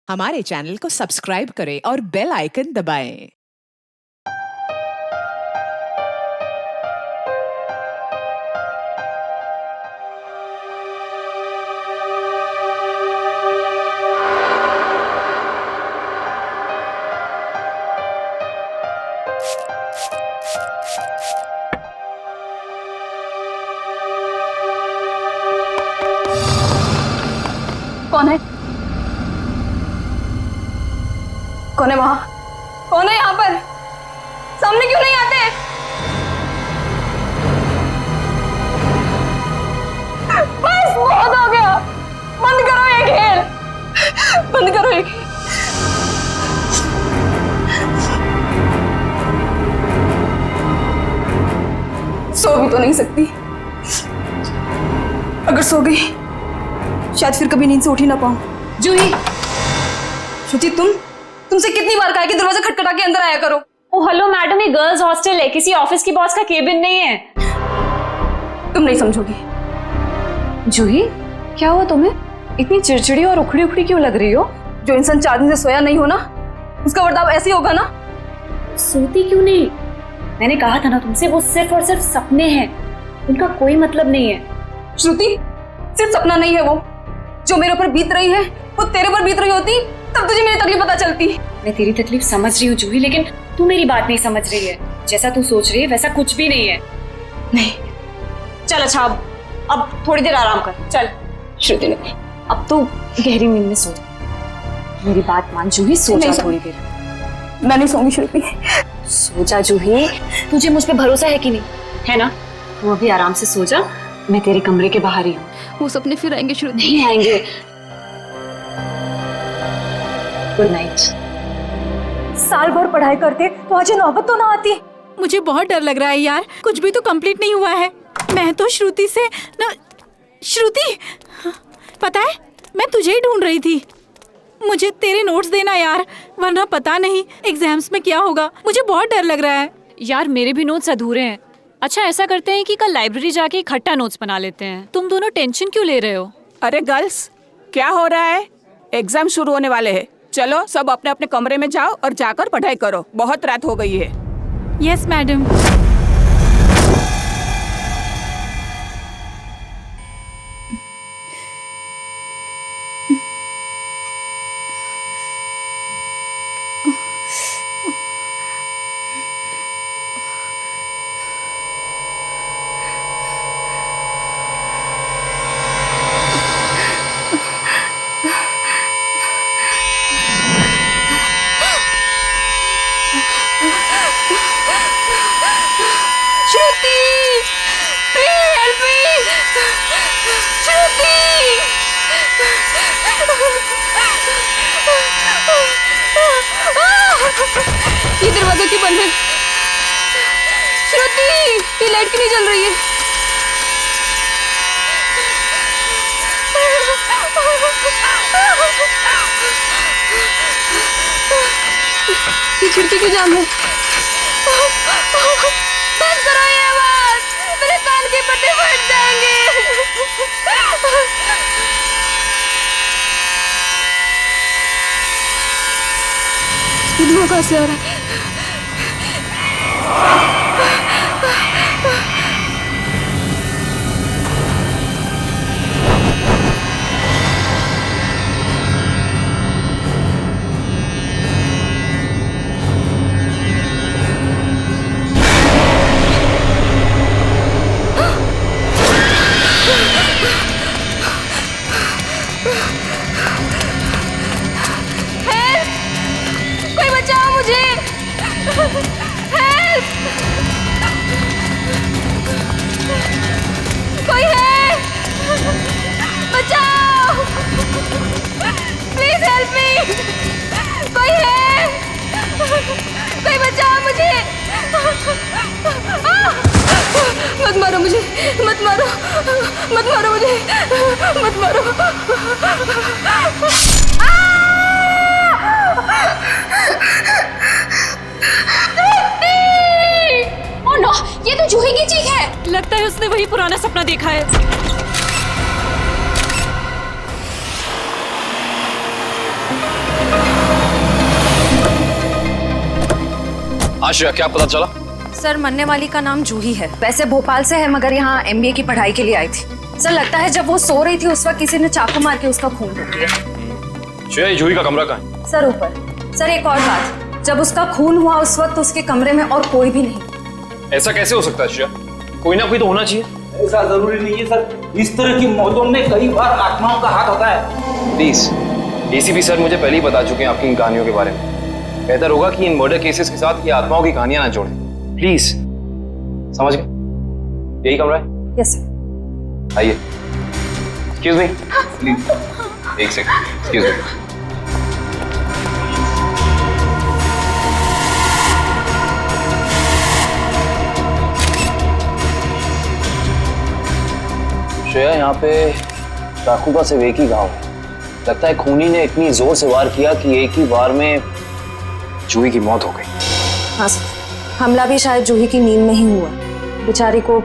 हमारे चैनल को सब्सक्राइब करें और बेल आइकन दबाएं। कौन है? कौन है वहां? कौन है यहाँ पर? सामने क्यों नहीं आते? बस बहुत हो गया। बंद करो ये खेल, बंद करो ये खेल। सो भी तो नहीं सकती। अगर सो गई शायद फिर कभी नींद से उठ ही ना पाऊं। जूही, श्रुति, तुमसे कितनी बार कहा है कि दरवाजा खटखटा के अंदर आया करो। ओ हेलो मैडम, ये गर्ल्स हॉस्टल है, किसी ऑफिस की बॉस का केबिन नहीं है। तुम नहीं समझोगी। जूही, क्या हुआ तुम्हें? इतनी चिड़चिड़ी और उखड़ी उखड़ी क्यों लग रही हो? जो इंसान 4 दिन से सोया नहीं हो ना, उसका बर्ताव ऐसे ही होगा ना। सोती क्यों नहीं? मैंने कहा था ना तुमसे, वो सिर्फ और सिर्फ सपने हैं, उनका कोई मतलब नहीं है। श्रुति, सिर्फ सपना नहीं है वो। जो मेरे ऊपर बीत रही है वो तेरे पर बीत रही होती तब तुझे मेरी तकलीफ पता चलती। मैं तेरी तकलीफ समझ रही हूँ जूही, लेकिन तू मेरी बात नहीं समझ रही है। जैसा तू सोच रही है वैसा कुछ भी नहीं है। नहीं। चल अच्छा, अब थोड़ी देर आराम कर। चल श्रुति ने, अब तो गहरी नींद में सो जा। मेरी बात मान जूही, सो जा थोड़ी देर। मैं नहीं सोऊंगी श्रुति। सो जा जूही, तुझे मुझ पे भरोसा है कि नहीं? है ना? तू अभी आराम से सो जा, मैं तेरे कमरे के बाहर ही हूँ। वो सपने फिर आएंगे श्रुति। नहीं आएंगे। Good night. साल भर पढ़ाई करते तो आज नौबत तो ना आती। मुझे बहुत डर लग रहा है यार, कुछ भी तो कंप्लीट नहीं हुआ है। मैं तो श्रुति से ना, श्रुति, पता है मैं तुझे ही ढूंढ रही थी। मुझे तेरे नोट्स देना यार, वरना पता नहीं एग्जाम्स में क्या होगा। मुझे बहुत डर लग रहा है यार। मेरे भी नोट्स अधूरे हैं। अच्छा ऐसा करते हैं कि कल लाइब्रेरी जाके इकट्ठा नोट्स बना लेते हैं। तुम दोनों टेंशन क्यों ले रहे हो? अरे गर्ल्स, क्या हो रहा है? एग्जाम शुरू होने वाले हैं। चलो सब अपने अपने कमरे में जाओ और जाकर पढ़ाई करो, बहुत रात हो गई है। Yes madam. ये दरवाजा क्यों बंद है? श्रुति, ये लाइट क्यों नहीं जल रही है? ये खिड़की क्यों जाम है? बंद करो ये आवाज, मेरे कान के पट्टे फट जाएंगे। ये धुआं कहाँ से आ रहा है? कोई बचाओ मुझे! हेल्प! कोई है? बचाओ! Please help me! कोई है? कोई बचाओ मुझे! मत मारो मुझे! मत मारो! मत मारो मुझे! मत मारो! ओह नो, ये तो जूही की चीख है। लगता है उसने वही पुराना सपना देखा है। हाँ श्रेया, क्या पता चला? सर, मरने वाली का नाम जूही है। वैसे भोपाल से है, मगर यहाँ MBA की पढ़ाई के लिए आई थी। सर, लगता है जब वो सो रही थी उस वक्त किसी ने चाकू मार के उसका खून कर दिया। श्रेया, ये जूही का कमरा कहाँ है? सर, ऊपर। सर, एक और बात, जब उसका खून हुआ उस वक्त उसके कमरे में और कोई भी नहीं। ऐसा कैसे हो सकता है श्रेया? कोई ना कोई तो होना चाहिए। ऐसा जरूरी नहीं है सर, इस तरह की मौतों में कई बार आत्माओं का हाथ होता है। प्लीज, ACP सर मुझे पहले ही बता चुके हैं आपकी इन कहानियों के बारे में। बेहतर होगा कि इन मर्डर केसेस के साथ ये आत्माओं की कहानियां ना जोड़ें। प्लीज, समझ गए? यही कमरा है? Yes sir. आइए। एक्सक्यूज मी, प्लीज एक सेकंड, एक्सक्यूज मी। श्रेया, यहाँ पे चाकू का सिर्फ एक ही घाव है। लगता है खूनी ने इतनी जोर से वार किया कि एक ही वार में जूही की मौत हो गई। हाँ सर, हमला भी शायद जूही की नींद में ही हुआ। बेचारी को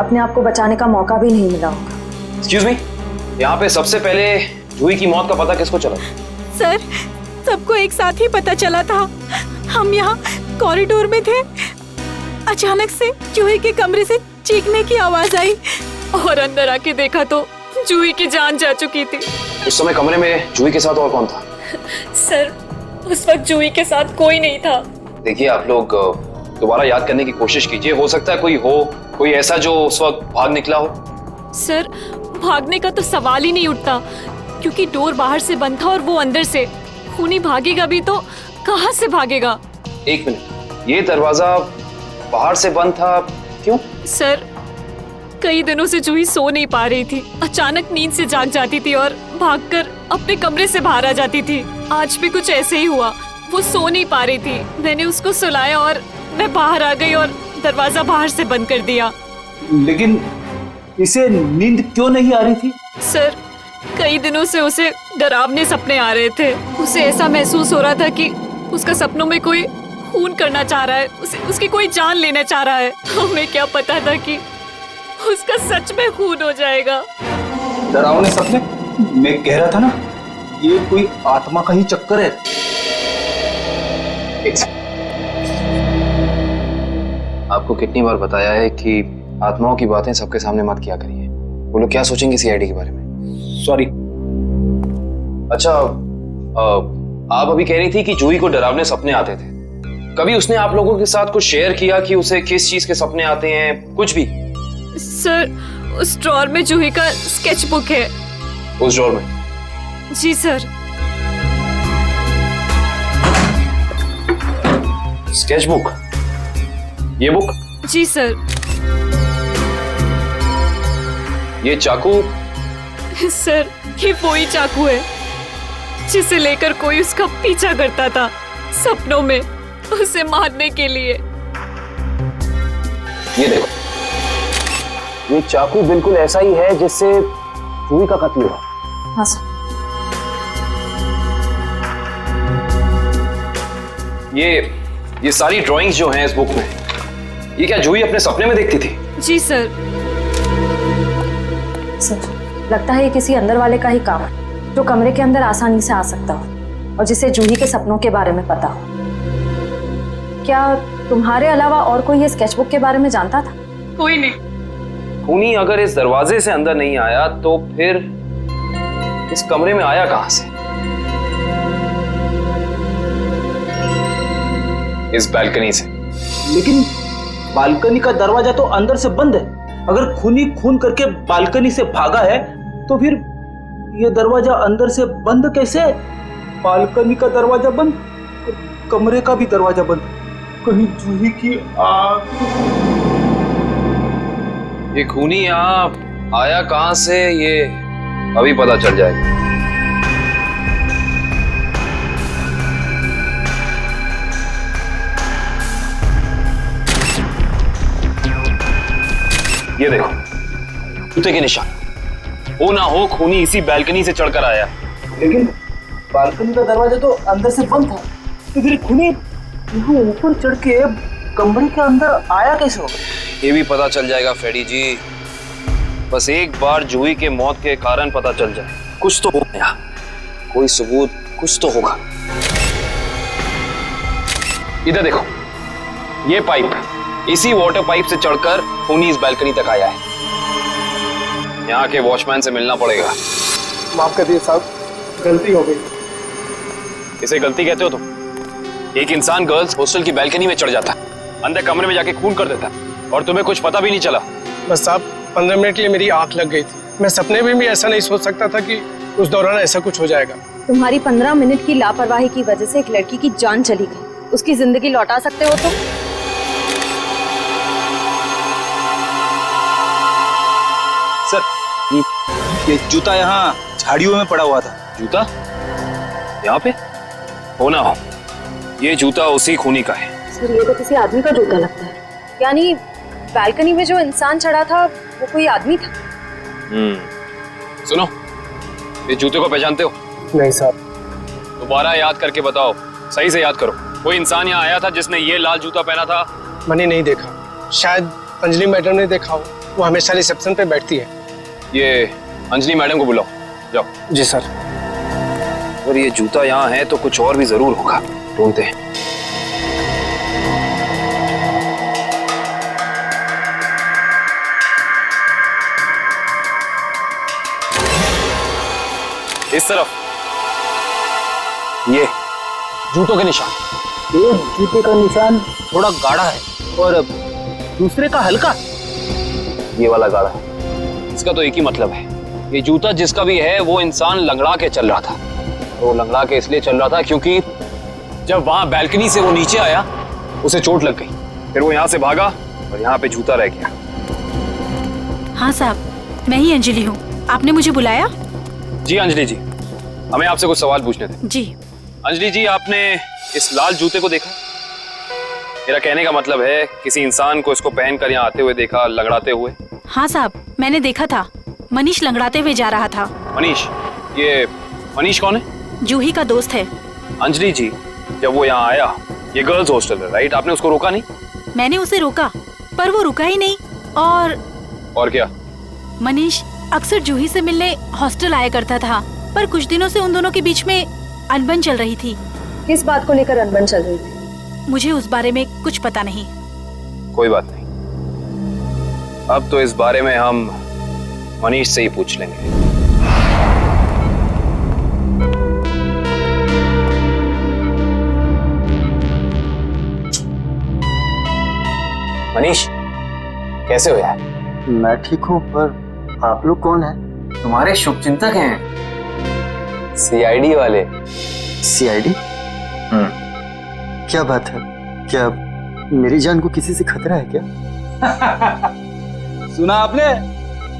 अपने आप को बचाने का मौका भी नहीं मिला होगा। एक्सक्यूज मी, यहाँ पे सबसे पहले जूही की मौत का पता किसको चला? सर, सबको एक साथ ही पता चला था। हम यहाँ कॉरिडोर में थे, अचानक से जूही के कमरे से चीखने की आवाज आई और अंदर आके देखा तो जूही की जान जा चुकी थी। उस समय कमरे में जूही के साथ और कौन था? सर, उस वक्त जूही के साथ कोई नहीं था। देखिए, आप लोग दोबारा याद करने की कोशिश कीजिए। हो सकता है कोई ऐसा जो उस वक्त भाग निकला हो। सर, भागने का तो सवाल ही नहीं उठता, क्योंकि डोर बाहर से बंद था और वो अंदर से। खूनी भागेगा भी तो कहाँ से भागेगा? एक मिनट, ये दरवाजा बाहर से बंद था, क्यों? सर, कई दिनों से जूही सो नहीं पा रही थी। अचानक नींद से जाग जाती थी और भागकर अपने कमरे से बाहर आ जाती थी। आज भी कुछ ऐसे ही हुआ। वो सो नहीं पा रही थी, मैंने उसको सुलाया और मैं बाहर आ गई और दरवाजा बाहर से बंद कर दिया। लेकिन इसे नींद क्यों नहीं आ रही थी? सर, कई दिनों से उसे डरावने सपने आ रहे थे। उसे ऐसा महसूस हो रहा था कि उसका सपनों में कोई खून करना चाह रहा है, उसकी कोई जान लेना चाह रहा है। हमें क्या पता था कि उसका सच में खून हो जाएगा। डरावने सपने? मैं कह रहा था ना, ये कोई आत्मा का ही चक्कर है। आपको कितनी बार बताया है कि आत्माओं की बातें सबके सामने मत किया करिए। वो लोग क्या सोचेंगे CID के बारे में? सॉरी। अच्छा, आप अभी कह रही थी कि जूही को डरावने सपने आते थे। कभी उसने आप लोगों के साथ कुछ शेयर किया कि उसे किस चीज के सपने आते हैं? कुछ भी? सर, उस ड्रॉर में जूही का स्केच बुक है। उस ड्रॉर में? जी सर। Sketch book? ये बुक? जी सर। ये चाकू? सर, ये वही चाकू है जिसे लेकर कोई उसका पीछा करता था सपनों में, उसे मारने के लिए। ये देखो, ये चाकू बिल्कुल ऐसा ही है जिससे जूही का कत्ल हुआ। हाँ सर। ये सारी ड्राइंग्स जो हैं इस बुक में, ये क्या जूही अपने सपने में देखती थी? जी सर। सर, लगता है ये किसी अंदर वाले का ही काम है, जो कमरे के अंदर आसानी से आ सकता हो और जिसे जूही के सपनों के बारे में पता हो। क्या तुम्हारे अलावा और कोई ये स्केचबुक के बारे में जानता था? कोई नहीं। खूनी अगर इस दरवाजे से अंदर नहीं आया तो फिर इस कमरे में आया कहां से? इस बालकनी से। लेकिन बालकनी का दरवाजा तो अंदर से बंद है। अगर खूनी खून करके बालकनी से भागा है तो फिर ये दरवाजा अंदर से बंद कैसे? बालकनी का दरवाजा बंद, कमरे का भी दरवाजा बंद। कहीं जूही की आग? ये खूनी यहाँ आया कहां से, ये अभी पता चल जाएगा। ये देखो, जूते के निशान। हो ना हो खूनी इसी बालकनी से चढ़कर आया। लेकिन बालकनी का दरवाजा तो अंदर से बंद था, तो फिर खूनी यहाँ ऊपर चढ़ के कमरे के अंदर आया कैसे होगा? ये भी पता चल जाएगा फ्रेडी जी। बस एक बार जूही के मौत के कारण पता चल जाए, कुछ तो होगा, कोई सबूत कुछ तो होगा। इधर देखो, ये पाइप इसी वाटर पाइप से चढ़कर खूनी इस बैल्कनी तक आया है। यहाँ के वॉचमैन से मिलना पड़ेगा। माफ कर दिए साहब, गलती हो गई। इसे गलती कहते हो तुम? एक इंसान गर्ल्स हॉस्टल की बैल्कनी में चढ़ जाता, अंदर कमरे में जाके खून कर देता और तुम्हें कुछ पता भी नहीं चला। बस साहब 15 मिनट के लिए मेरी आंख लग गई थी। मैं सपने में भी ऐसा नहीं सोच सकता था कि उस दौरान ऐसा कुछ हो जाएगा। तुम्हारी 15 मिनट की लापरवाही की वजह से एक लड़की की जान चली गई, उसकी जिंदगी लौटा सकते हो तुम? सर ये जूता यहाँ झाड़ियों में पड़ा हुआ था। जूता यहाँ पे? हो ना हो, ये जूता उसी खूनी का है। सर ये तो किसी आदमी का जूता लगता है। यानी बालकनी में जो इंसान चढ़ा था वो कोई आदमी था? सुनो, ये जूते को पहचानते हो? नहीं साहब। दोबारा याद करके बताओ, सही से याद करो। कोई इंसान यहाँ आया था जिसने ये लाल जूता पहना था? मैंने नहीं देखा, शायद अंजलि मैडम ने देखा हो, वो हमेशा रिसेप्शन पे बैठती है। ये अंजलि मैडम को बुलाओ, जाओ। जी सर। अगर ये जूता यहाँ है तो कुछ और भी जरूर होगा, ढूंढते हैं। इस तरफ ये जूतों के निशान। एक जूते का निशान थोड़ा गाढ़ा है और दूसरे का हल्का। ये वाला गाढ़ा है। इसका तो एक ही मतलब है, ये जूता जिसका भी है वो इंसान लंगड़ा के चल रहा था। वो लंगड़ा के इसलिए चल रहा था क्योंकि जब वहां बैल्कनी से वो नीचे आया उसे चोट लग गई, फिर वो यहाँ से भागा और यहाँ पे जूता रह गया। हाँ साहब, मैं ही अंजलि हूँ। आपने मुझे बुलाया? जी अंजलि जी, हमें आपसे कुछ सवाल पूछने थे। जी। अंजलि जी, आपने इस लाल जूते को देखा? मेरा कहने का मतलब है किसी इंसान को इसको पहनकर यहाँ आते हुए देखा, लंगड़ाते हुए? हाँ साहब, मैंने देखा था। मनीष लंगड़ाते हुए जा रहा था। मनीष? ये मनीष कौन है? जूही का दोस्त है। अंजलि जी, जब वो यहाँ आया, ये गर्ल्स हॉस्टल है राइट, आपने उसको रोका नहीं? मैंने उसे रोका पर वो रुका ही नहीं। और क्या? मनीष अक्सर जूही से मिलने हॉस्टल आया करता था, पर कुछ दिनों से उन दोनों के बीच में अनबन चल रही थी। किस बात को लेकर अनबन चल रही थी? मुझे उस बारे में कुछ पता नहीं। कोई बात नहीं, अब तो इस बारे में हम मनीष से ही पूछ लेंगे। मनीष, कैसे हो यार? मैं ठीक हूँ, पर आप लोग कौन हैं? तुम्हारे शुभचिंतक हैं, सीआईडी वाले। सीआईडी? क्या बात है? क्या मेरी जान को किसी से खतरा है क्या? सुना आपने?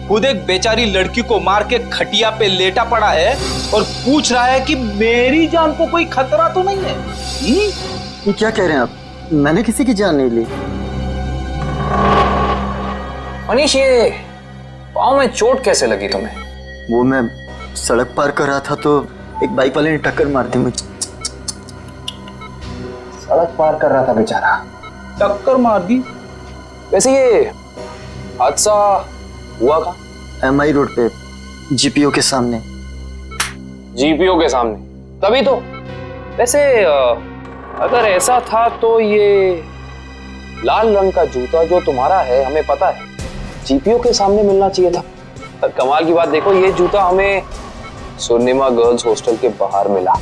खुद एक बेचारी लड़की को मार के खटिया पे लेटा पड़ा है और पूछ रहा है कि मेरी जान को कोई खतरा तो नहीं है। ये क्या कह रहे हैं आप? मैंने किसी की जान नहीं ली। मनीष, ये पाँव में चोट कैसे लगी तुम्हें? वो मैं सड़क पार कर रहा था तो एक बाइक वाले ने टक्कर मार दी मुझे। सड़क पार कर रहा था बेचारा, टक्कर मार दी? वैसे ये हादसा हुआ कहाँ? MI रोड पे, जीपीओ के सामने। जीपीओ के सामने? तभी तो। वैसे अगर ऐसा था तो ये लाल रंग का जूता जो तुम्हारा है, हमें पता है जीपीओ के सामने मिलना चाहिए था। पर कमाल की बात देखो, ये जूता हमें स्वर्णिमा गर्ल्स हॉस्टल के बाहर मिला।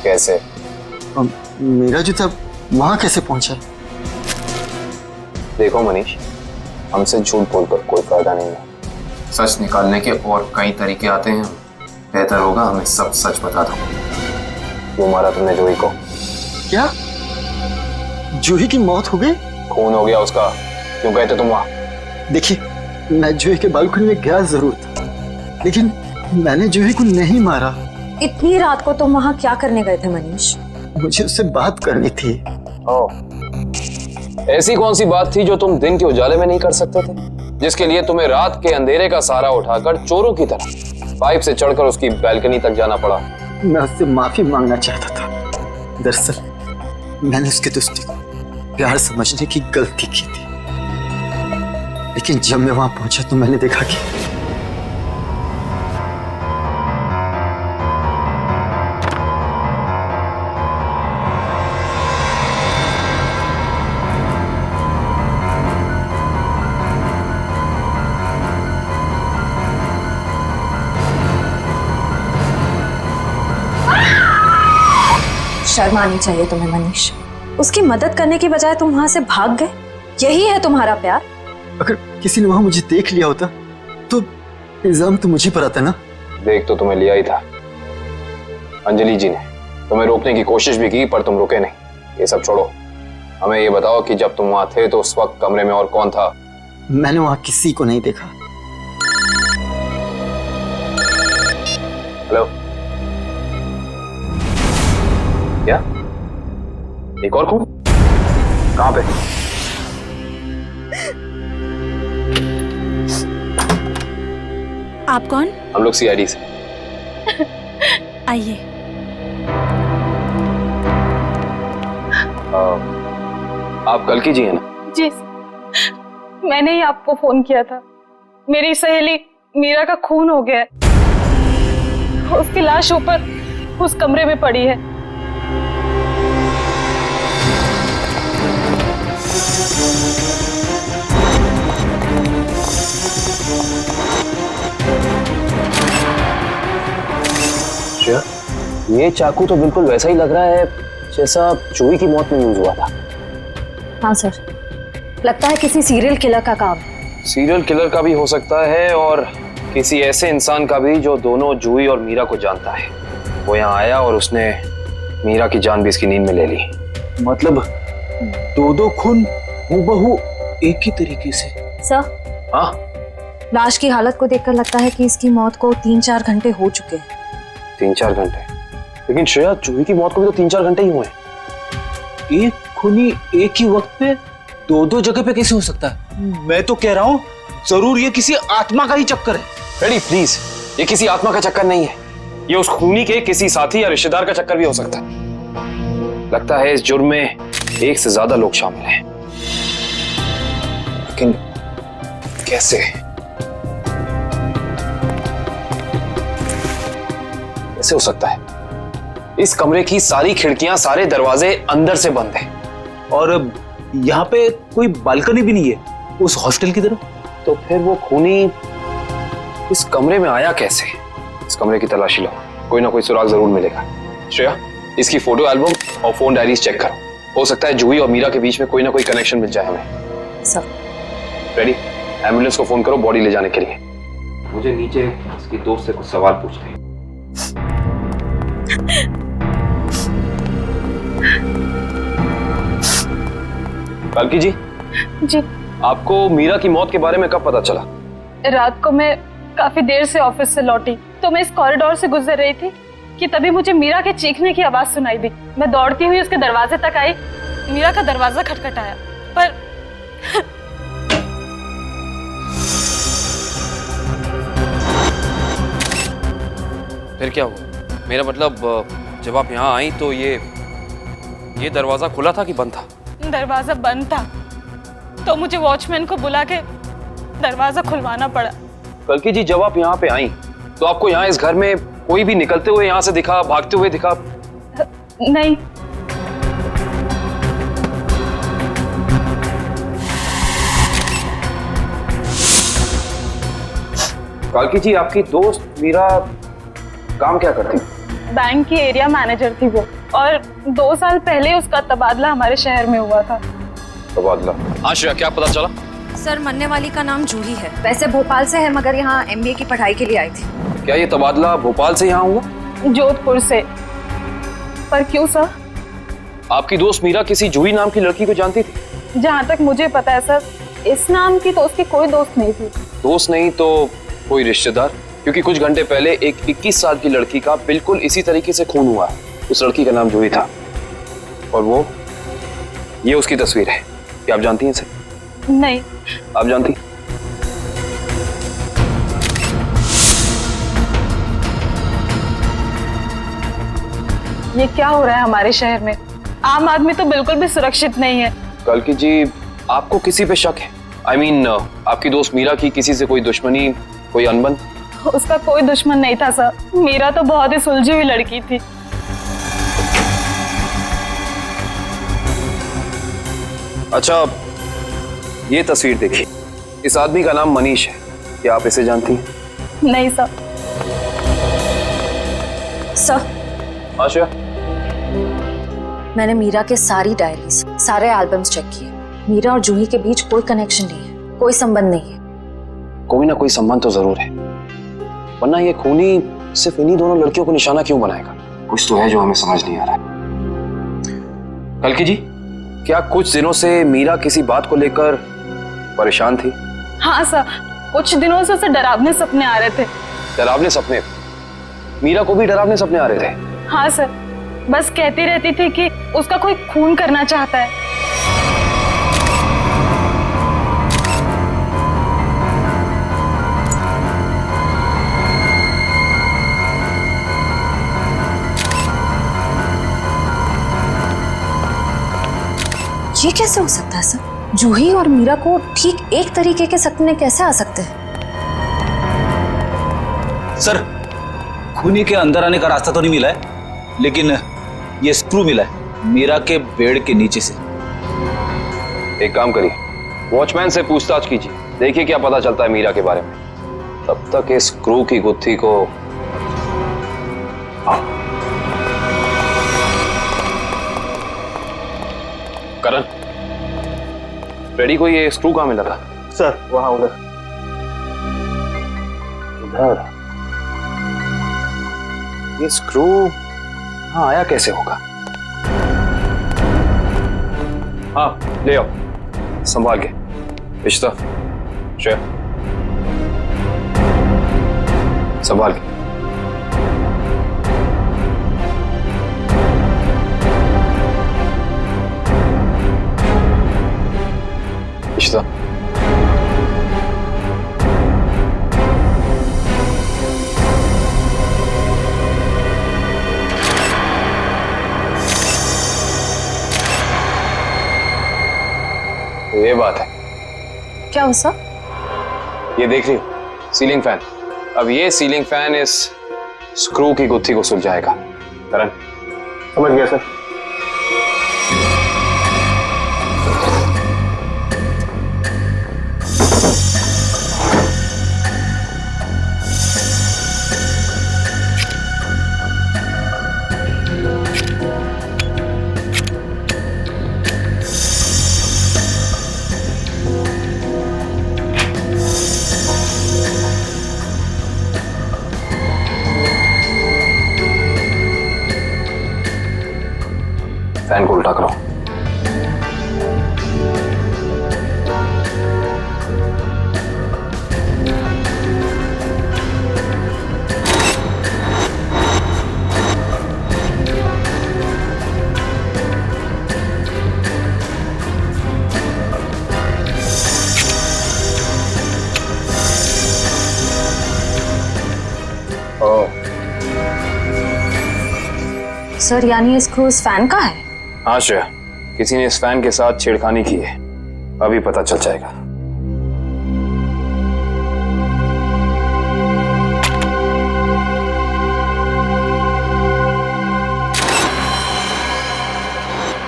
कैसे? मेरा जूता वहां कैसे पहुंचा? देखो मनीष, हमसे झूठ बोलकर कोई फायदा नहीं है। सच निकालने के और कई तरीके आते हैं। बेहतर होगा हमें सब सच बता दो। क्यों मारा तुमने जूही को? क्या जूही की मौत हो गई? खून हो गया उसका। क्यों गए थे तुम वहां? देखिए, मैं जूही के बालकनी में गया जरूर था, लेकिन मैंने जूही को नहीं मारा। इतनी रात को तुम वहाँ क्या करने गए थे मनीष? मुझे उससे बात करनी थी। ऐसी कौन सी बात थी जो तुम दिन के उजाले में नहीं कर सकते थे, जिसके लिए तुम्हें रात के अंधेरे का सहारा उठाकर चोरों की तरह पाइप से चढ़कर उसकी बैल्कनी तक जाना पड़ा? मैं उससे माफी मांगना चाहता था। दरअसल मैंने उसके दोस्ती को प्यार समझने की गलती की थी, लेकिन जब मैं वहां पहुंचा तो मैंने देखा कि शर्म आनी चाहिए तुम्हें मनीष। उसकी मदद करने की बजाय तुम वहां से भाग गए। यही है तुम्हारा प्यार? अगर किसी ने वहां मुझे देख लिया होता तो इल्जाम तो मुझे पर आता ना। देख तो तुम्हें लिया ही था। अंजलि जी ने तुम्हें रोकने की कोशिश भी की पर तुम रुके नहीं। ये सब छोड़ो, हमें ये बताओ कि जब तुम वहां थे तो उस वक्त कमरे में और कौन था? मैंने वहां किसी को नहीं देखा। हेलो, क्या? एक और खून? कहां पे? आप कौन? हम लोग सीआईडी से। आइए। आप कल की जी हैं ना? जी, मैंने ही आपको फोन किया था। मेरी सहेली मीरा का खून हो गया है। उसकी लाश ऊपर उस कमरे में पड़ी है। श्रेया, ये चाकू तो बिल्कुल वैसा ही लग रहा है जैसा जूही की मौत में यूज हुआ था। हाँ सर, लगता है किसी सीरियल किलर का काम। सीरियल किलर का भी हो सकता है और किसी ऐसे इंसान का भी जो दोनों जूही और मीरा को जानता है। वो यहाँ आया और उसने मीरा की जान भी इसकी नींद में ले ली। मतलब दो खून हूबहू एक ही तरीके से। सर, हाँ, लाश की हालत को देखकर लगता है कि इसकी मौत को 3-4 घंटे हो चुके हैं। 3-4 घंटे? लेकिन श्रेया, जूही की मौत को भी तो 3-4 घंटे ही हुए हैं। एक खूनी एक ही वक्त पे दो जगह पे कैसे हो सकता है? मैं तो कह रहा हूँ जरूर ये किसी आत्मा का ही चक्कर है। रेडी प्लीज, ये किसी आत्मा का चक्कर नहीं है। ये उस खूनी के किसी साथी या रिश्तेदार का चक्कर भी हो सकता है। लगता है इस जुर्म में एक से ज्यादा लोग शामिल हैं। लेकिन कैसे? कैसे हो सकता है? इस कमरे की सारी खिड़कियां, सारे दरवाजे अंदर से बंद हैं। और यहाँ पे कोई बालकनी भी नहीं है उस हॉस्टल की तरफ। तो फिर वो खूनी इस कमरे में आया कैसे? इस कमरे की तलाशी लो, कोई ना कोई सुराग जरूर मिलेगा। श्रेया, इसकी फोटो एल्बम और फोन डायरीज चेक करो। हो सकता है जूही और मीरा के बीच में कोई ना कोई कनेक्शन मिल जाए हमें। Sir, ready? एम्बुलेंस को फोन करो बॉडी ले जाने के लिए। मुझे नीचे इसकी दोस्त से कुछ सवाल पूछने हैं। कालकी जी, जी, आपको मीरा की मौत के बारे में कब पता चला? रात को मैं काफी देर से ऑफिस से लौटी तो मैं इस कॉरिडोर से गुजर रही थी कि तभी मुझे मीरा के चीखने की आवाज सुनाई दी। मैं दौड़ती हुई उसके दरवाजे तक आई। मीरा का दरवाजा खटखटाया पर फिर क्या हुआ? मेरा मतलब जब आप यहाँ आई तो ये दरवाजा खुला था कि बंद था? दरवाजा बंद था तो मुझे वॉचमैन को बुला के दरवाजा खुलवाना पड़ा। कल्कि जी, जब आप यहाँ पे आई तो आपको यहाँ इस घर में कोई भी निकलते हुए यहाँ से दिखा, भागते हुए दिखा? नहीं। कालकी जी, आपकी दोस्त मीरा काम क्या करती? बैंक की एरिया मैनेजर थी वो, और 2 साल पहले उसका तबादला हमारे शहर में हुआ था। तबादला? हाँ श्रेया, क्या पता चला? सर, मरने वाली का नाम जूही है। वैसे भोपाल से है मगर यहाँ MBA की पढ़ाई के लिए आई थी। क्या ये तबादला भोपाल से यहाँ हुआ? जोधपुर से। पर क्यों सर? आपकी दोस्त मीरा किसी जूही नाम की लड़की को जानती थी? जहाँ तक मुझे पता है सर, इस नाम की तो उसकी कोई दोस्त नहीं थी। दोस्त नहीं तो कोई रिश्तेदार? क्योंकि कुछ घंटे पहले एक 21 साल की लड़की का बिल्कुल इसी तरीके से खून हुआ है। उस लड़की का नाम जूही था और ये उसकी तस्वीर है। क्या आप जानती हैं इसे? नहीं। आप जानती? ये क्या हो रहा है हमारे शहर में? आम आदमी तो बिल्कुल भी सुरक्षित नहीं है। कल्कि जी, आपको किसी पे शक है? I mean, आपकी दोस्त मीरा की किसी से कोई दुश्मनी, कोई अनबन? उसका कोई दुश्मन नहीं था सर। मीरा तो बहुत ही सुलझी हुई लड़की थी। अच्छा, ये तस्वीर देखिए। इस आदमी का नाम मनीष है। क्या आप इसे जानती हैं? नहीं सर। सर, आशा, मैंने मीरा के सारी डायरीज, सारे एल्बम्स चेक किए। मीरा और जूही के बीच कोई कनेक्शन नहीं है, कोई संबंध नहीं है। कोई ना कोई संबंध तो जरूर है, वरना ये खूनी सिर्फ इन्हीं दोनों लड़कियों को निशाना क्यों बनाएगा? कुछ तो है जो हमें समझ नहीं आ रहा है। कल्कि जी, क्या कुछ दिनों से मीरा किसी बात को लेकर परेशान थी? हाँ सर, कुछ दिनों से उसे डरावने सपने आ रहे थे। डरावने सपने? मीरा को भी डरावने सपने आ रहे थे? हाँ सर, बस कहती रहती थी कि उसका कोई खून करना चाहता है। ये कैसे हो सकता है सर? जूही और मीरा को ठीक एक तरीके के सपने कैसे आ सकते हैं? सर, खूनी के अंदर आने का रास्ता तो नहीं मिला है, लेकिन ये स्क्रू मिला है मीरा के बेड के नीचे से। एक काम करिए, वॉचमैन से पूछताछ कीजिए, देखिए क्या पता चलता है मीरा के बारे में। तब तक इस स्क्रू की गुत्थी को करण, रेडी को ये स्क्रू कहाँ मिला था? सर वहां उधर। इधर? ये स्क्रू हाँ आया कैसे होगा? हाँ ले आओ, संभाल के। इश्ता, श्रेया, संभाल के। इश्ता, ये बात है। क्या हो सर? ये देख रही हो सीलिंग फैन? अब ये सीलिंग फैन इस स्क्रू की गुत्थी को सुलझाएगा। करण, समझ गया सर। फैन को उल्टा करो। सर यानी ये स्क्रू इस फैन का है? हाँ श्रेया, किसी ने इस फैन के साथ छेड़खानी की है, अभी पता चल जाएगा।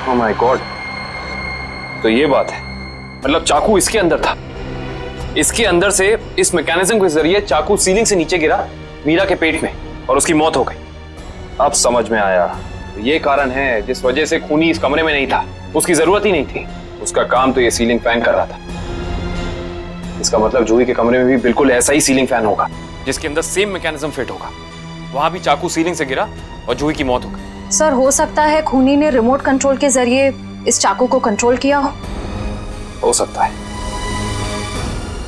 ओह माय गॉड, तो ये बात है, मतलब चाकू इसके अंदर था। इसके अंदर से इस मैकेनिज्म के जरिए चाकू सीलिंग से नीचे गिरा मीरा के पेट में और उसकी मौत हो गई। अब समझ में आया, ये कारण है जिस वजह से खूनी इस कमरे में नहीं था। उसकी जरूरत ही नहीं थी, उसका काम तो ये सीलिंग फैन कर रहा था। इसका मतलब जूही के कमरे में भी बिल्कुल ऐसा ही सीलिंग फैन होगा जिसके अंदर सेम मैकेनिज्म फिट होगा। वहां भी चाकू सीलिंग से गिरा और जूही की मौत हो गई। सर हो सकता है खूनी ने रिमोट कंट्रोल के जरिए इस चाकू को कंट्रोल किया हो सकता है।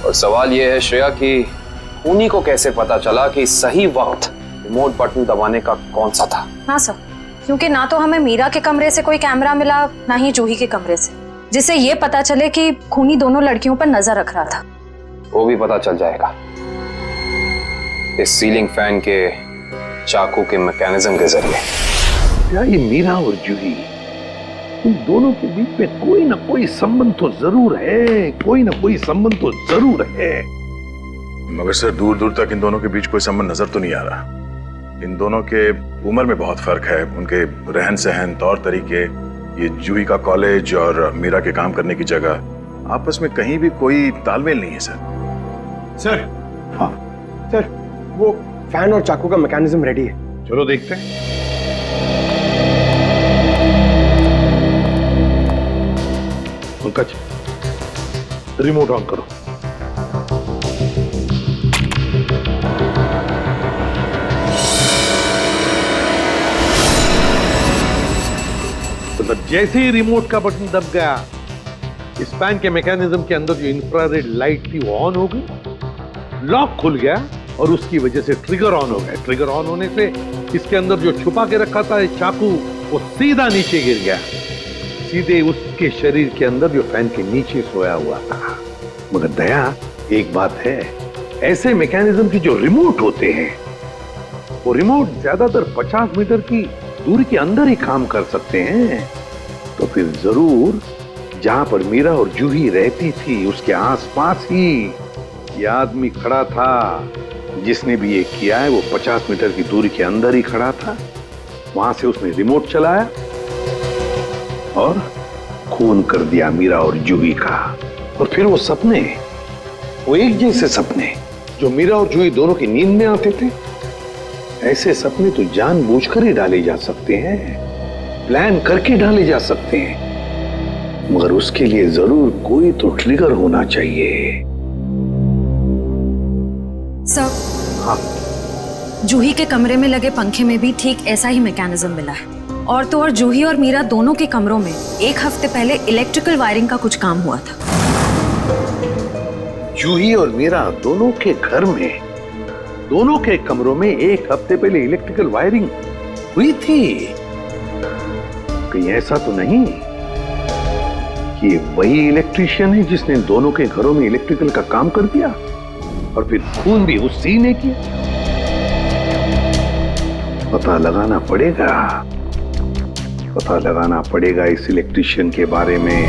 और सवाल यह है श्रेया कि खूनी को कैसे पता चला कि सही वक्त रिमोट बटन दबाने का कौन सा था? हाँ सर, क्योंकि ना तो हमें मीरा के कमरे से कोई कैमरा मिला, ना ही जूही के कमरे से, जिससे ये पता चले कि खूनी दोनों लड़कियों पर नजर रख रहा था। वो भी पता चल जाएगा इस सीलिंग फैन के चाकू के मैकेनिज्म के जरिए। क्या ये मीरा और जूही, इन दोनों के बीच में कोई ना कोई संबंध तो जरूर है, कोई ना कोई संबंध तो जरूर है। मगर सर दूर दूर तक इन दोनों के बीच कोई संबंध नजर तो नहीं आ रहा। इन दोनों के उम्र में बहुत फर्क है, उनके रहन सहन, तौर तरीके, ये जूही का कॉलेज और मीरा के काम करने की जगह, आपस में कहीं भी कोई तालमेल नहीं है सर। सर, हाँ सर, वो फैन और चाकू का मैकेनिज्म रेडी है। चलो देखते हैं। पंकज, रिमोट ऑन करो। मतलब जैसे ही रिमोट का बटन दब गया, इस फैन के मैकेनिज्म के अंदर जो इंफ्रारेड लाइट थी वो ऑन हो गई, लॉक खुल गया और उसकी वजह से ट्रिगर ऑन हो गया। ट्रिगर ऑन होने से इसके अंदर जो छुपा के रखा था चाकू, वो सीधा नीचे गिर गया, सीधे उसके शरीर के अंदर जो फैन के नीचे सोया हुआ था। मगर दया, एक बात है, ऐसे मैकेनिज्म की जो रिमोट होते हैं, वो रिमोट ज्यादातर 50 मीटर की दूरी के अंदर ही काम कर सकते हैं। तो फिर जरूर जहां पर मीरा और जूही रहती थी उसके आसपास ही ये आदमी खड़ा था। जिसने भी ये किया है वो 50 मीटर की दूरी के अंदर ही खड़ा था। वहां से उसने रिमोट चलाया और खून कर दिया मीरा और जूही का। और फिर वो सपने, वो एक जैसे सपने जो मीरा और जूही दोनों की नींद में आते थे, ऐसे सपने तो जानबूझकर ही डाले जा सकते हैं, प्लान करके डाले जा सकते हैं, मगर उसके लिए जरूर कोई तो ट्रिगर होना चाहिए। सर, हाँ, जूही के कमरे में लगे पंखे में भी ठीक ऐसा ही मैकेनिज्म मिला है। और तो और जूही और मीरा दोनों के कमरों में एक हफ्ते पहले इलेक्ट्रिकल वायरिंग का कुछ काम हुआ था। जूही और मीरा दोनों के घर में, दोनों के कमरों में एक हफ्ते पहले इलेक्ट्रिकल वायरिंग हुई थी। कहीं ऐसा तो नहीं कि वही इलेक्ट्रिशियन है जिसने दोनों के घरों में इलेक्ट्रिकल का काम कर दिया और फिर खून भी उसी ने किया? पता लगाना पड़ेगा इस इलेक्ट्रिशियन के बारे में।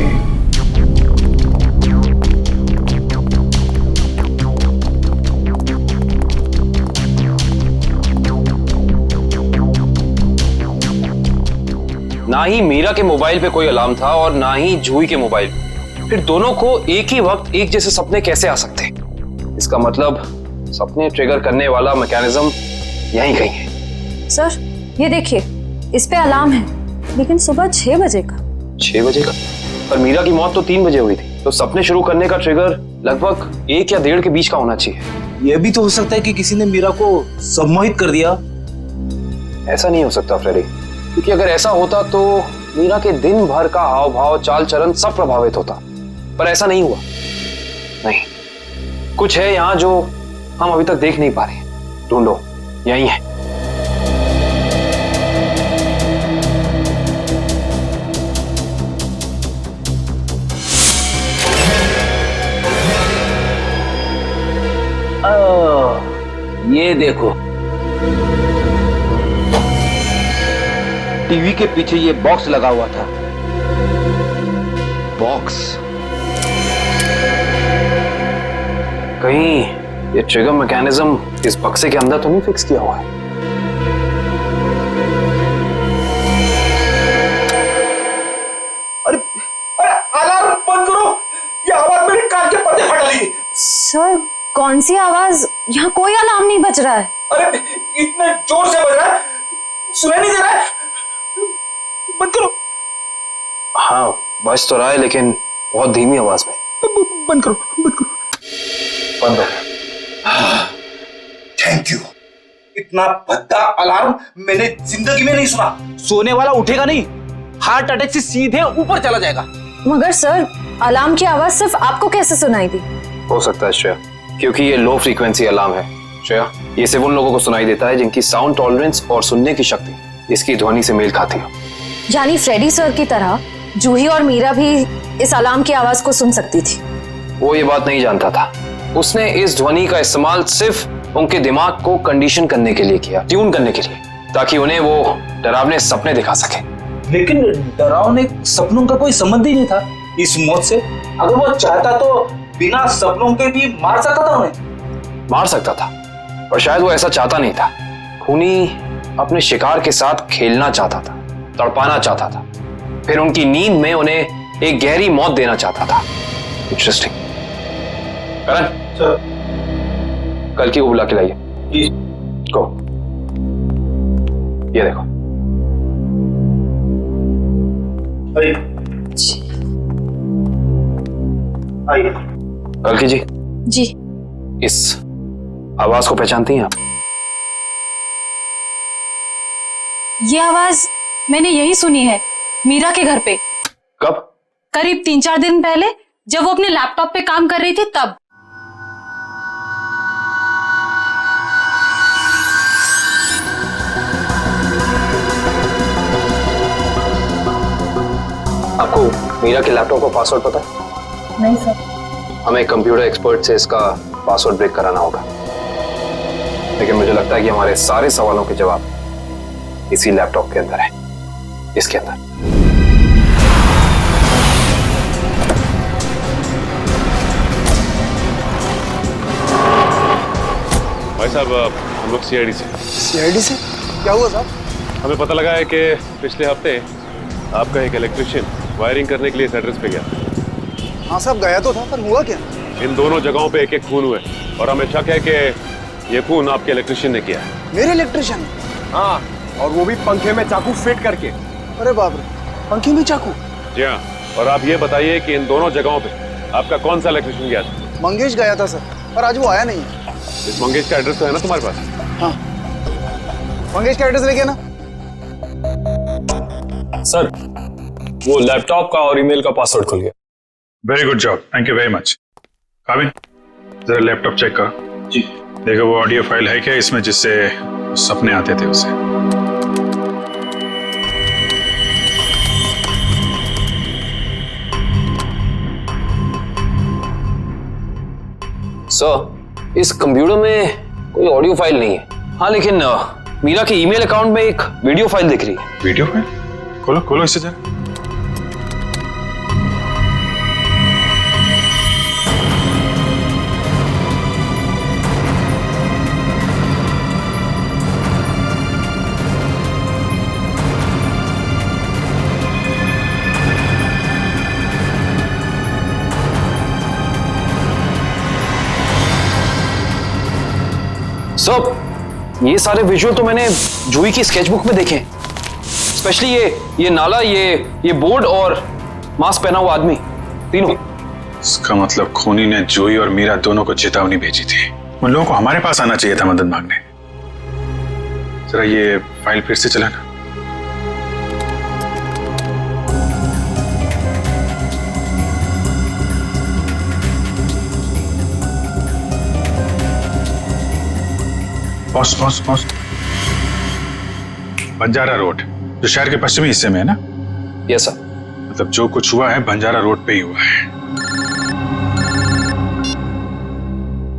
ना ही मीरा के मोबाइल पे कोई अलार्म था और ना ही जूही के मोबाइल। फिर दोनों को एक ही वक्त एक जैसे सपने कैसे आ सकते हैं? इसका मतलब सपने ट्रिगर करने वाला मैकेनिज्म यहीं कहीं है। सर, ये देखिए, इस पे अलार्म है, लेकिन सुबह 6 बजे का। 6 बजे का? पर मीरा की मौत तो 3 बजे हुई थी, तो सपने शुरू करने का ट्रिगर लगभग 1 या 1.5 के बीच का होना चाहिए। यह भी तो हो सकता है कि किसी ने मीरा को सम्मोहित कर दिया। ऐसा नहीं हो सकता फ्रेडी, क्योंकि अगर ऐसा होता तो मीरा के दिन भर का हाव भाव, चाल चलन सब प्रभावित होता। पर ऐसा नहीं हुआ। नहीं, कुछ है यहाँ जो हम अभी तक देख नहीं पा रहे। ढूंढो, यही है। ये देखो, टीवी के पीछे ये बॉक्स लगा हुआ था। बॉक्स? कहीं ये ट्रिगर मैकेनिज्म इस बक्से के अंदर तो नहीं फिक्स किया हुआ है? अरे अलार्म बंद करो, ये आवाज मेरे कान के पर्दे फटा ली। सर, कौन सी आवाज? यहाँ कोई अलार्म नहीं बज रहा है। अरे इतने जोर से बज रहा है, सुनाई नहीं दे रहा है। बंद करो। हाँ, बज तो रहा है, लेकिन बहुत धीमी आवाज में। बंद करो, बंद करो। बंद हो। Thank you. इतना भद्दा अलार्म मैंने जिंदगी में नहीं सुना। सोने वाला उठेगा नहीं, हार्ट अटैक से सीधे ऊपर चला जाएगा। मगर सर, अलार्म की आवाज सिर्फ आपको कैसे सुनाई दी? हो सकता है श्रेया, क्योंकि ये लो फ्रीक्वेंसी अलार्म है। श्रेया, ये सिर्फ उन लोगों को सुनाई देता है जिनकी साउंड टॉलरेंस और सुनने की शक्ति इसकी ध्वनि से मेल खाती है। यानी फ्रेडी सर की तरह जूही और मीरा भी इस अलार्म की आवाज को सुन सकती थी। वो ये बात नहीं जानता था। उसने इस ध्वनि का इस्तेमाल सिर्फ उनके दिमाग को कंडीशन करने के लिए किया, ट्यून करने के लिए, ताकि उन्हें वो डरावने सपने दिखा सके। लेकिन डरावने सपनों का कोई संबंध ही नहीं था इस मौत से। अगर वो चाहता तो बिना सपनों के भी मार सकता था उन्हें। मार सकता था, पर शायद वो ऐसा चाहता नहीं था। खूनी अपने शिकार के साथ खेलना चाहता था, तड़पाना चाहता था, फिर उनकी नींद में उन्हें एक गहरी मौत देना चाहता था। इंटरेस्टिंग। करण सर, कल की को बुला के लाइए। को ये देखो। आइए। कल्कि जी, जी। इस आवाज को पहचानती हैं आप? ये आवाज मैंने यही सुनी है, मीरा के घर पे। कब? करीब 3-4 दिन पहले, जब वो अपने लैपटॉप पे काम कर रही थी तब। आपको मीरा के लैपटॉप का पासवर्ड पता है? नहीं सर। हमें कंप्यूटर एक्सपर्ट से इसका पासवर्ड ब्रेक कराना होगा, लेकिन मुझे लगता है कि हमारे सारे सवालों के जवाब इसी लैपटॉप के अंदर है, इसके अंदर। भाई साहब, हम लोग सीआईडी से। सीआईडी से? क्या हुआ साहब? हमें पता लगा है कि पिछले हफ्ते आपका एक इलेक्ट्रिशियन वायरिंग करने के लिए इस एड्रेस पे गया। हाँ साहब, गया तो था, पर हुआ क्या? इन दोनों जगहों पे एक एक खून हुए और हमें शक है कि ये खून आपके इलेक्ट्रिशियन ने किया है। मेरे इलेक्ट्रिशियन? हाँ, और वो भी पंखे में चाकू फिट करके। अरे बाप रे, पंखे में चाकू? जी हाँ। और आप ये बताइए कि इन दोनों जगहों पे आपका कौन सा इलेक्ट्रिशियन गया था? मंगेश गया था सर, पर आज वो आया नहीं है। इस मंगेश का एड्रेस तो है ना तुम्हारे पास? हाँ, मंगेश का एड्रेस लेके ना। सर, वो लैपटॉप का और ईमेल का पासवर्ड खुल गया। Very good job, thank you very much. काबिन, जरा लैपटॉप चेक करो। जी। देखो वो ऑडियो फाइल है क्या इसमें, जिससे सपने आते थे उसे? सर, इस कंप्यूटर में कोई ऑडियो फाइल नहीं है। हाँ, लेकिन मीरा के ईमेल अकाउंट में एक वीडियो फाइल दिख रही है। Video file? खोलो खोलो इसे जरा। सर, ये सारे विजुअल तो मैंने जूही की स्केचबुक में देखे, स्पेशली ये नाला, ये बोर्ड और मास्क पहना हुआ आदमी, तीनों। इसका मतलब खूनी ने जूही और मीरा दोनों को चेतावनी भेजी थी। उन लोगों को हमारे पास आना चाहिए था मदद मांगने। जरा ये फाइल फिर से चलाना। Boss boss boss, Banjara road जो शहर के पश्चिमी हिस्से में है ना? Yes sir. मतलब जो कुछ हुआ है बंजारा रोड पे ही हुआ है।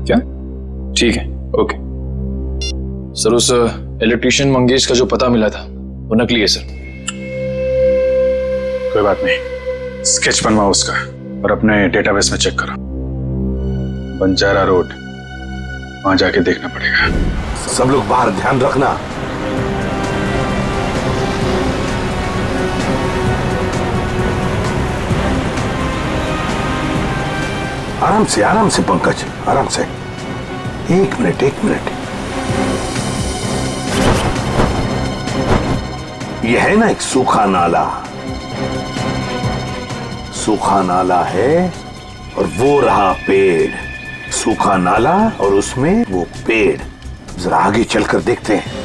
क्या? ठीक है, ओके। सर, उस इलेक्ट्रिशियन मंगेश का जो पता मिला था वो नकली है सर। कोई बात नहीं, स्केच बनवाओ उसका और अपने डेटाबेस में चेक करो। बंजारा रोड, वहां जाके देखना पड़ेगा। सब लोग बाहर ध्यान रखना। आराम से पंकज, आराम से। एक मिनट। यह है ना एक सूखा नाला है और वो रहा पेड़। सूखा नाला और उसमें वो पेड़। जरा आगे चलकर देखते हैं।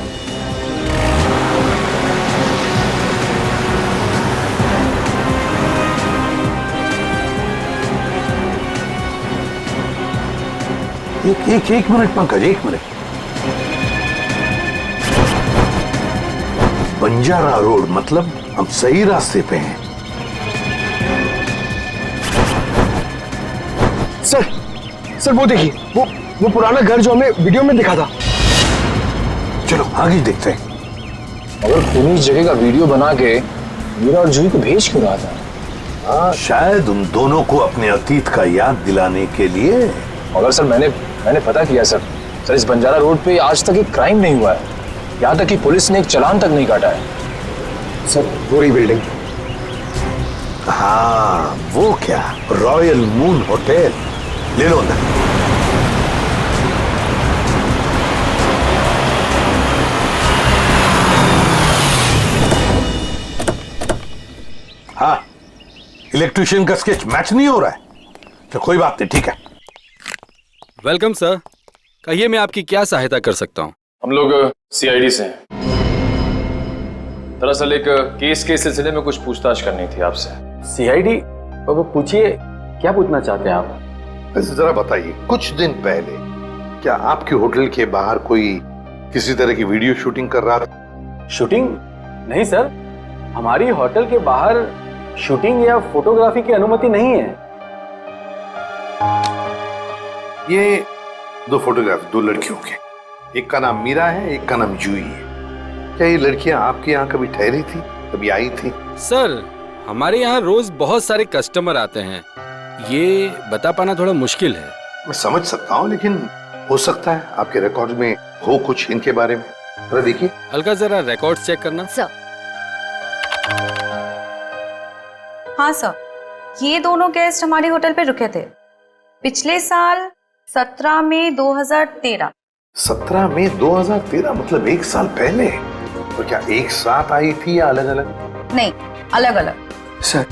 एक मिनट पंकज, एक मिनट। बंजारा रोड मतलब हम सही रास्ते पे हैं। सर वो देखिए, वो पुराना घर जो हमें वीडियो में दिखा था। चलो आगे देखते हैं। अगर खूनी इस जगह का वीडियो बना के मीरा और जूही को भेज क्यों रहा था? शायद उन दोनों को अपने अतीत का याद दिलाने के लिए। मगर सर, मैंने पता किया सर, इस बंजारा रोड पे आज तक एक क्राइम नहीं हुआ है। यहाँ तक कि पुलिस ने एक चालान तक नहीं काटा है। सर, वो रही बिल्डिंग। हाँ, वो क्या, रॉयल मून होटल। ले लो अंदर। हाँ, इलेक्ट्रिशियन का स्केच मैच नहीं हो रहा है। तो कोई बात नहीं, ठीक है। वेलकम सर, कहिए मैं आपकी क्या सहायता कर सकता हूँ? हम लोग सीआईडी से हैं। दरअसल एक केस के सिलसिले में कुछ पूछताछ करनी थी आपसे। सीआईडी? अब पूछिए, क्या पूछना चाहते हैं आप? जरा बताइए, कुछ दिन पहले क्या आपके होटल के बाहर कोई किसी तरह की वीडियो शूटिंग कर रहा था? शूटिंग? नहीं सर, हमारी होटल के बाहर शूटिंग या फोटोग्राफी की अनुमति नहीं है। ये दो फोटोग्राफ दो लड़कियों के, एक का नाम मीरा है, एक का नाम जूही है। क्या ये लड़कियां आपके यहाँ कभी ठहरी थी, कभी आई थी? सर, हमारे यहाँ रोज बहुत सारे कस्टमर आते हैं, ये बता पाना थोड़ा मुश्किल है। मैं समझ सकता हूँ, लेकिन हो सकता है आपके रिकॉर्ड में हो कुछ इनके बारे में। जरा देखिए। हल्का जरा रिकॉर्ड्स चेक करना। सर। हाँ सर, ये दोनों गेस्ट हमारे होटल पे रुके थे पिछले साल 17 मई 2013। 17 मई 2013 मतलब एक साल पहले। तो क्या एक साथ आई थी या अलग अलग? नहीं, अलग अलग। सर,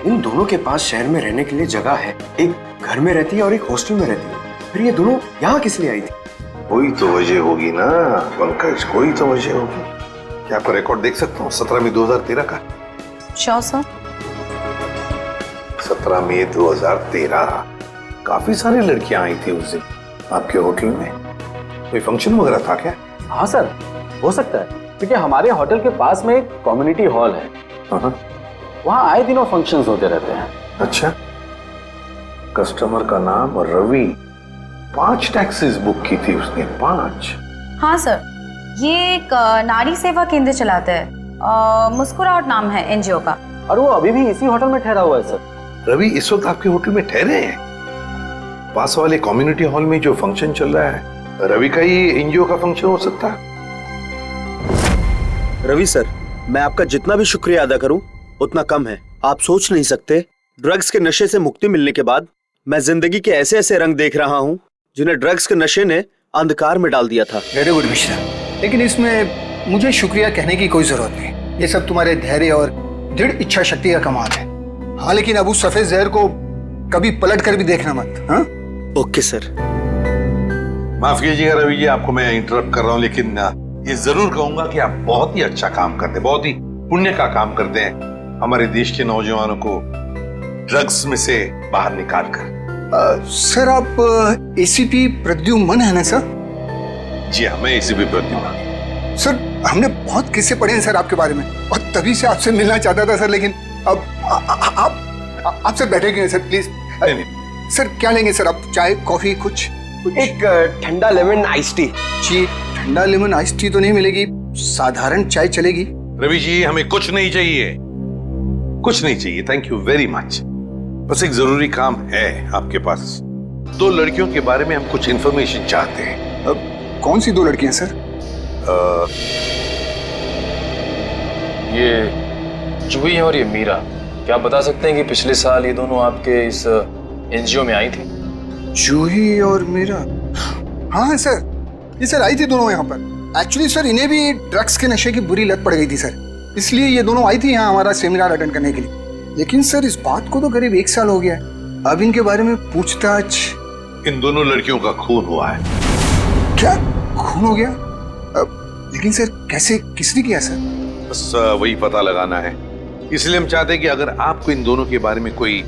इन दोनों के पास शहर में रहने के लिए जगह है, एक घर में रहती है और एक हॉस्टल में रहती है, फिर ये दोनों यहाँ किस लिए आई थी? कोई तो वजह होगी ना पंकज, कोई तो वजह होगी। क्या आपका रिकॉर्ड देख सकता हूँ 17 मई 2013 का? Sure sir. 17 मई 2013 काफी सारी लड़कियां आई थी उस दिन आपके होटल में। कोई फंक्शन वगैरह था क्या? हाँ सर, हो सकता है, क्योंकि हमारे होटल के पास में एक कम्युनिटी हॉल है, वहाँ आए दिनों फंक्शंस होते रहते हैं। अच्छा, कस्टमर का नाम रवि, 5 टैक्सीज बुक की थी उसने, 5। हाँ सर, ये एक नारी सेवा केंद्र चलाता है, मुस्कुराहट नाम है एनजीओ का। और वो अभी भी इसी होटल में ठहरा हुआ है सर। रवि इस वक्त आपके होटल में ठहरे हैं? पास वाले कम्युनिटी हॉल में जो फंक्शन चल रहा है, रवि का ही एनजीओ का फंक्शन हो सकता है? रवि सर, मैं आपका जितना भी शुक्रिया अदा करूं उतना कम है। आप सोच नहीं सकते, ड्रग्स के नशे से मुक्ति मिलने के बाद मैं जिंदगी के ऐसे ऐसे रंग देख रहा हूं जिन्हें ड्रग्स के नशे ने अंधकार में डाल दिया था। वेरी गुड मिश्रा, लेकिन इसमें मुझे शुक्रिया कहने की कोई जरूरत नहीं। ये सब तुम्हारे धैर्य और दृढ़ इच्छा शक्ति का कमाल है। हाँ, लेकिन अब उस सफेद जहर को कभी पलट कर भी देखना मत। हाँ? Okay sir. माफ कीजिएगा रवि जी, आपको मैं इंटरप्ट कर रहा हूँ, लेकिन ये जरूर कहूंगा कि आप बहुत ही अच्छा काम करते हैं, बहुत ही पुण्य का काम करते हैं हमारे देश के नौजवानों को ड्रग्स में से बाहर निकाल कर। सर, आप एसीपी प्रद्युम्न है ना सर? जी हाँ, मैं एसीपी प्रद्युम्न। सर, हमने बहुत किस्से पढ़े हैं सर आपके बारे में, और तभी से आपसे मिलना चाहता था सर, लेकिन अब आप सर बैठेंगे सर प्लीज? नहीं। सर क्या लेंगे सर आप? चाय, कॉफी, कुछ? एक ठंडा लेमन आइस टी। जी, ठंडा लेमन आइस टी तो नहीं मिलेगी, साधारण चाय चलेगी। रवि जी, हमें कुछ नहीं चाहिए, कुछ नहीं चाहिए, थैंक यू वेरी मच। बस एक जरूरी काम है आपके पास। 2 लड़कियों के बारे में हम कुछ इंफॉर्मेशन चाहते हैं। अब कौन सी 2 लड़कियां सर? ये जूही और ये मीरा, क्या आप बता सकते हैं कि पिछले साल ये दोनों आपके इस एनजीओ में आई थी? जूही और मीरा? हाँ सर, ये सर आई थी दोनों यहाँ पर। एक्चुअली सर, इन्हें भी ड्रग्स के नशे की बुरी लत पड़ गई थी सर, इसलिए ये दोनों आई थी यहाँ हमारा सेमिनार अटेंड करने के लिए। लेकिन सर, इस बात को तो करीब 1 साल हो गया है। अब इनके बारे में पूछताछ। इन दोनों लड़कियों का खून हुआ है। क्या खून हो गया? लेकिन सर कैसे, किसने किया सर? बस वही पता लगाना है, इसलिए हम चाहते हैं कि अगर आपको इन दोनों के बारे में कोई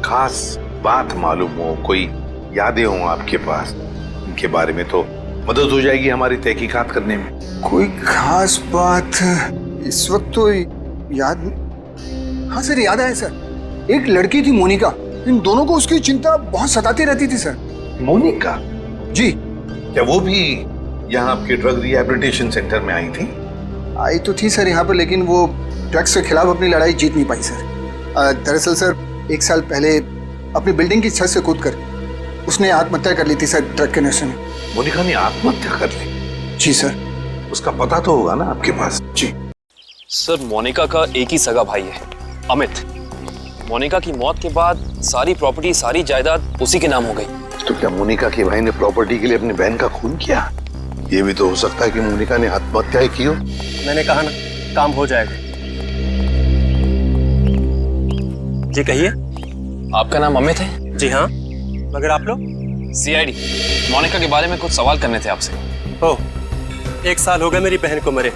खास बात मालूम हो, कोई यादें हो आपके पास इनके बारे में, तो मदद हो जाएगी हमारी तहकीकात करने में। कोई खास बात इस वक्त तो याद। हाँ सर, याद आया सर, एक लड़की थी मोनिका, इन दोनों को उसकी चिंता बहुत सताती रहती थी सर। मोनिका? जी। क्या वो भी यहाँ आपके ड्रग रिहैबिलिटेशन सेंटर में आई थी? आई तो थी सर यहाँ पर, लेकिन वो ड्रग्स के खिलाफ अपनी लड़ाई जीत नहीं पाई सर। दरअसल सर, 1 साल पहले अपनी बिल्डिंग की छत से कूदकर उसने आत्महत्या कर ली थी सर, ड्रग के नशे में। मोनिका ने आत्महत्या कर ली? जी सर। उसका पता तो होगा ना आपके पास? जी सर, मोनिका का एक ही सगा भाई है, अमित। मोनिका की मौत के बाद सारी प्रॉपर्टी, सारी जायदाद उसी के नाम हो गई। तो क्या मोनिका के भाई ने प्रॉपर्टी के लिए अपनी बहन का खून किया? ये भी तो हो सकता है कि मोनिका ने आत्महत्या की हो। मैंने कहा ना, काम हो जाएगा। जी कहिए। आपका नाम अमित है? जी हाँ, मगर आप लोग? सीआईडी मोनिका के बारे में कुछ सवाल करने थे आपसे। ओह, 1 साल हो गया मेरी बहन को मरे,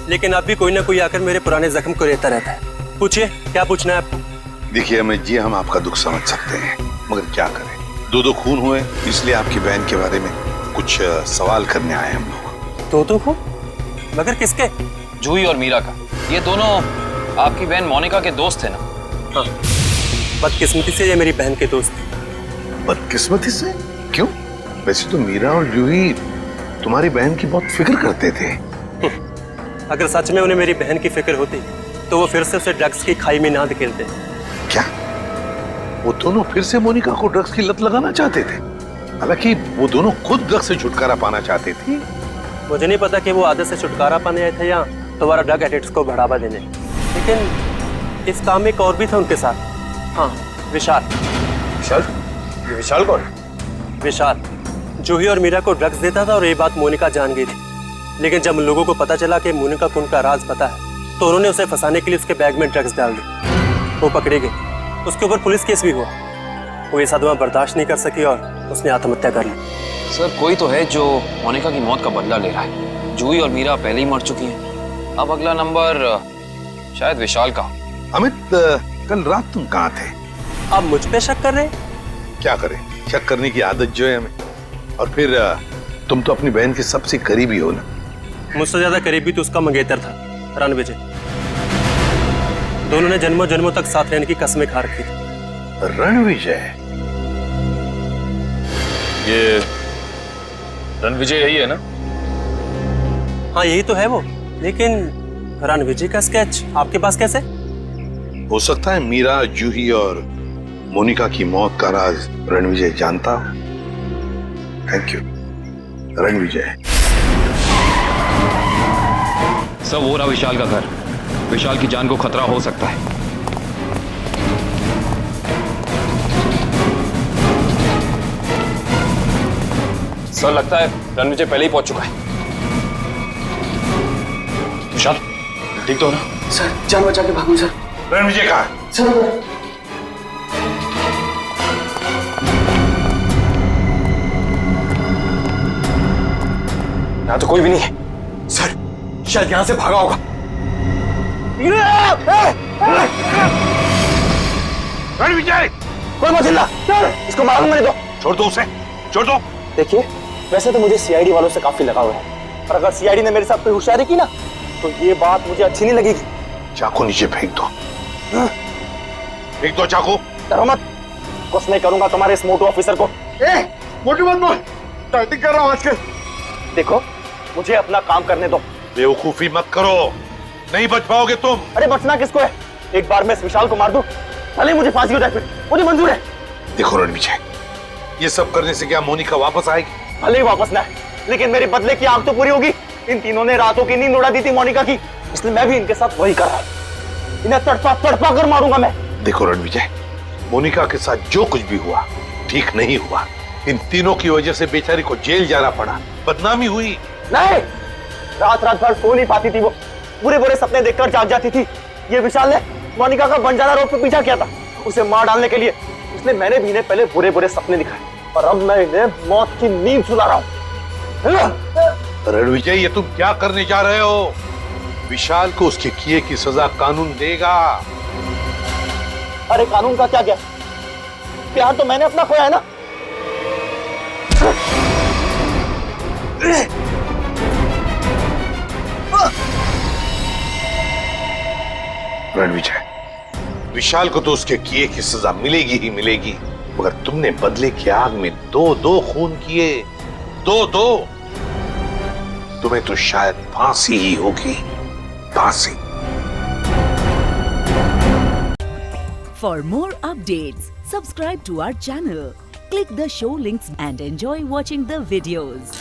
लेकिन अब भी कोई ना कोई आकर मेरे पुराने जख्म को रहता रहता है। पूछिए, क्या पूछना है आपको? देखिए अमित जी, हम आपका दुख समझ सकते हैं, मगर क्या करें, 2 खून हुए, इसलिए आपकी बहन के बारे में कुछ सवाल करने आए हम लोग। 2 खून? मगर किसके? जूही और मीरा का। ये दोनों आपकी बहन मोनिका के दोस्त थे ना? हाँ, बदकिस्मती से ये मेरी बहन के दोस्त थे। बदकिस्मती से? क्यों? वैसे तो मीरा और जूही तुम्हारी बहन की बहुत फिक्र करते थे। अगर सच में उन्हें मेरी बहन की फिक्र होती तो वो फिर से उसे ड्रग्स की खाई में ना धकेलते। क्या वो दोनों फिर से मोनिका को ड्रग्स की लत लगाना चाहते थे? हालांकि वो दोनों खुद ड्रग्स से छुटकारा पाना चाहते थे। मुझे नहीं पता कि वो आदत से छुटकारा पाने आए थे या दोबारा ड्रग एडिक्ट्स को बढ़ावा देने, लेकिन इस काम में एक और भी था उनके साथ। हाँ, विशाल। विशाल? ये विशाल कौन? विशाल जूही और मीरा को ड्रग्स देता था और ये बात मोनिका जान गई थी, लेकिन जब लोगों को पता चला कि मोनिका को उनका राज पता है तो उन्होंने उसे फंसाने के लिए उसके बैग में ड्रग्स डाल दी। वो पकड़ी गई, उसके ऊपर पुलिस केस भी हुआ। वो ये सदमा बर्दाश्त नहीं कर सकी और उसने आत्महत्या कर ली। सर, कोई तो है जो मोनिका की मौत का बदला ले रहा है। जूही और मीरा पहले ही मर चुकी हैं। अब अगला नंबर शायद विशाल का। अमित, कल रात तुम कहाँ थे? आप मुझ पे शक कर रहे हैं? क्या करें, शक करने की आदत जो है हमें। और फिर तुम तो अपनी बहन के सबसे करीबी हो ना। मुझसे ज्यादा करीबी तो उसका मंगेतर था, रणविजय। दोनों ने जन्मों जन्मों तक साथ रहने की कसमें खा रखी थी। रणविजय? ये रणविजय यही है ना? हाँ, यही तो है वो, लेकिन रणविजय का स्केच आपके पास कैसे? हो सकता है मीरा, जूही और मोनिका की मौत का राज रणविजय जानता हो। Thank you Ranvijay. सब हो रहा विशाल का घर। विशाल की जान को खतरा हो सकता है। सर, लगता है रणविजय पहले ही पहुंच चुका है। विशाल ठीक तो हो ना? सर, जान बचा के भागो सर। रणविजय कहाँ है? सर, यहाँ तो कोई भी नहीं है। सर, शायद यहाँ से भागा होगा। रणविजय! कोई मत हिलना, इसको मालूम नहीं दो। छोड़ दो उसे, छोड़ दो। देखिए, वैसे तो मुझे सीआईडी वालों से काफी लगाव है, पर अगर सीआईडी ने मेरे साथ कोई होशियारी की ना तो ये बात मुझे अच्छी नहीं लगेगी। चाकू नीचे फेंक दो। फेंक दो चाकू। डरो मत, कुछ नहीं करूंगा तुम्हारे इस मोटू ऑफिसर को। मोटू मत बोल, टाइटिंग कर रहा हूँ आजकल। देखो, मुझे अपना काम करने दो। बेवकूफी मत करो, नहीं बच पाओगे तुम। अरे बचना किसको है? एक बार मैं इस विशाल को मार दूं, भले मुझे फांसी हो जाए, फिर मुझे मंजूर है। देखो रणविजय, ये सब करने से क्या मोनिका वापस आएगी? भले ही वापस ना आए, लेकिन मेरे बदले की आग तो पूरी होगी। इन तीनों ने रातों की नींद उड़ा दी थी मोनिका की, इसलिए मैं भी इनके साथ वही कर रहा हूं। इन्हें तड़पा तड़पा कर मारूंगा मैं। देखो रणविजय, मोनिका के साथ जो कुछ भी हुआ ठीक नहीं हुआ। इन तीनों की वजह से बेचारी को जेल जाना पड़ा, बदनामी हुई। नहीं, रात रात भर सो नहीं पाती थी वो, बुरे बुरे सपने देखकर जाग जाती थी। ये विशाल ने मोनिका का बंजारा रोड पे पीछा किया था उसे मार डालने के लिए, इसलिए मैंने भी इन्हें पहले बुरे बुरे सपने दिखाए और अब मैं इन्हें मौत की नींद सुला रहा हूं। रणविजय, ये तुम क्या करने जा रहे हो? विशाल को उसके किए की सजा कानून देगा। अरे कानून का क्या गया, प्यार तो मैंने अपना खोया है ना। रणविजय, विशाल को तो उसके किए की सजा मिलेगी ही मिलेगी, मगर तुमने बदले की आग में दो खून किए, दो। तुम्हें तो शायद फांसी ही होगी, फांसी। For more updates, subscribe to our channel, click the show links and enjoy watching the videos.